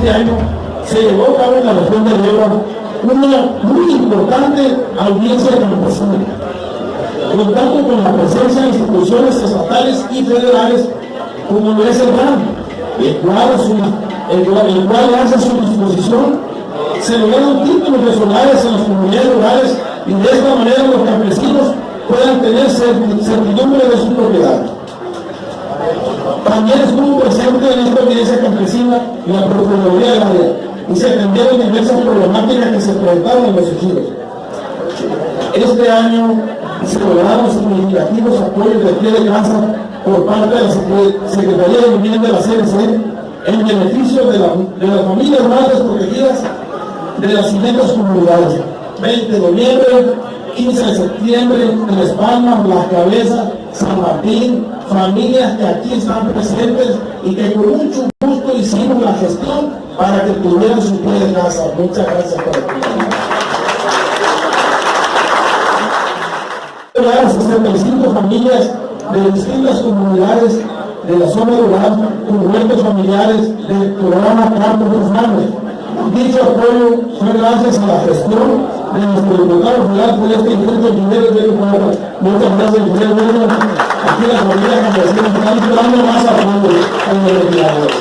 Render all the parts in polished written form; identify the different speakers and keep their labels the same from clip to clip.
Speaker 1: este año se llevó a cabo en la región de Lévar una muy importante audiencia campesina, contando con la presencia de instituciones estatales y federales como lo es el GRAM, el cual hace a su disposición se lograron títulos regionales en las comunidades rurales y de esta manera los campesinos puedan tener certidumbre de su propiedad. También estuvo presente en esta audiencia campesina la Procuraduría Agraria y se atendieron diversas problemáticas que se presentaron en los ejidos. Este año se lograron significativos apoyos de pie de casa por parte de la Secretaría de Vivienda de la CNC en beneficio de las familias más desprotegidas de las siguientes comunidades: 20 de noviembre, 15 de septiembre, Tres Palmas, Las Cabezas, San Martín, familias que aquí están presentes y que con mucho gusto hicimos la gestión para que tuvieran su pie de casa. Muchas gracias por acompañarnos. 65 familias de distintas comunidades de la zona rural con huertos familiares del programa Campo Guzmán. Dicho apoyo fue gracias a la gestión de nuestro diputado federal por este intento de Puebla. Muchas gracias, Miguel Bueno. Aquí las familias campesinas están esperando más apoyo en el legislador.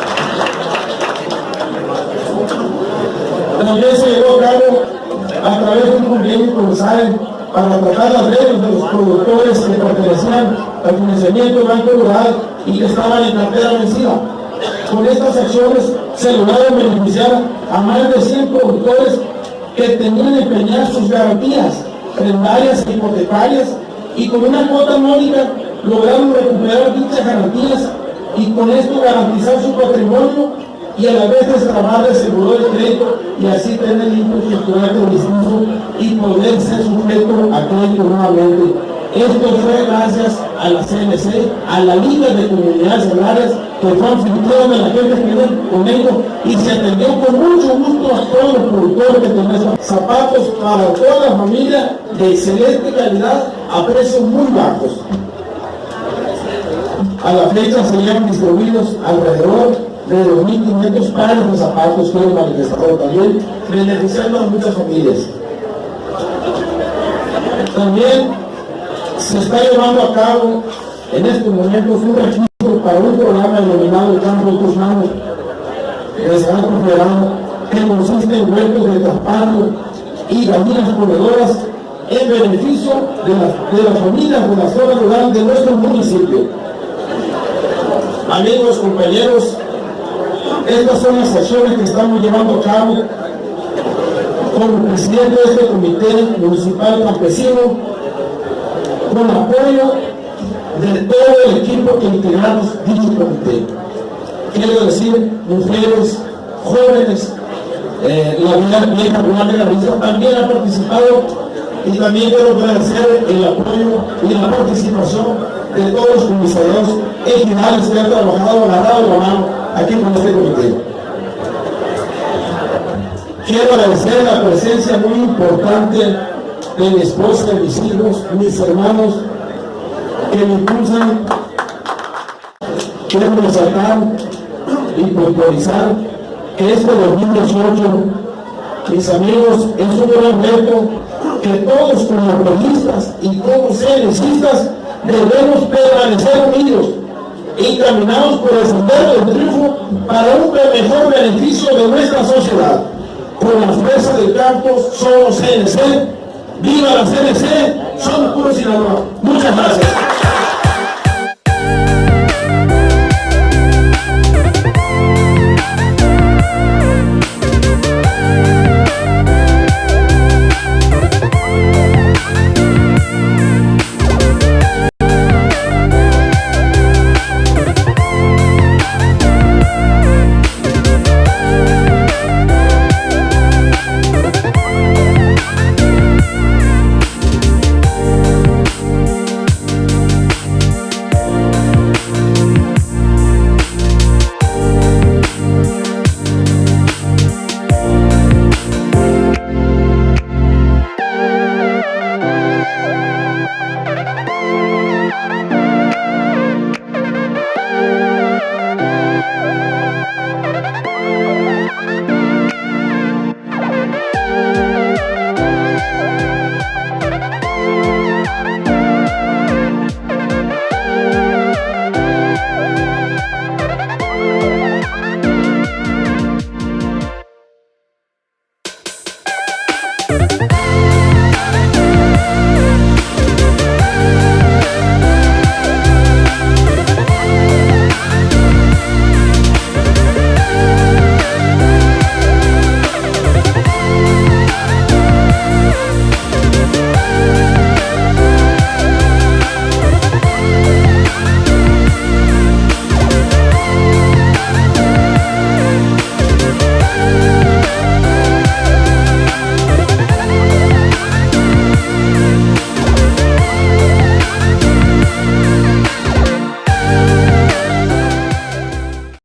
Speaker 1: También se llevó a cabo a través de un convenio con SAE para tratar las deudas de los productores que pertenecían al financiamiento del Banco Rural y que estaban en cartera vencida. Con estas acciones se lograron beneficiar a más de 100 productores que tenían que empeñar sus garantías prendarias e hipotecarias y con una cuota módica lograron recuperar dichas garantías y con esto garantizar su patrimonio y a la vez destrabar el seguro de crédito y así tener limpio su historial de discurso y poder ser sujeto a crédito nuevamente. Esto fue gracias a la CNC, a la Liga de Comunidades Agrarias, que fue anfitrión de la gente que viene con ellos y se atendió con mucho gusto a todos los productores que tenían zapatos para toda la familia de excelente calidad a precios muy bajos. A la fecha se llevan distribuidos alrededor de 2.500 pares de zapatos que hemos manifestado también, beneficiando a muchas familias. También se está llevando a cabo en estos momentos un registro para un programa denominado el Campo Guzmán del Senado Federal, que consiste en huertos de traspaso y gallinas ponedoras en beneficio de las familias de la zona rural de nuestro municipio. Amigos, compañeros, estas son las acciones que estamos llevando a cabo como presidente de este Comité Municipal Campesino, con apoyo de todo el equipo que integramos dicho comité. Quiero decir, mujeres, jóvenes, la vieja rural de la región también ha participado y también quiero agradecer el apoyo y la participación de todos los comisarios ejidales que han trabajado agarrado la mano aquí con este comité. Quiero agradecer la presencia muy importante de mi esposa, de mis hijos, mis hermanos, que me impulsan, quiero resaltar y puntualizar que este 2018, mis amigos, es un gran reto que todos como periodistas y como CNCistas debemos permanecer unidos y caminados por el sendero del triunfo para un mejor beneficio de nuestra sociedad. Con las fuerzas del campo somos CNC. ¡Viva la CNC! Somos puros Sinaloa. Muchas gracias.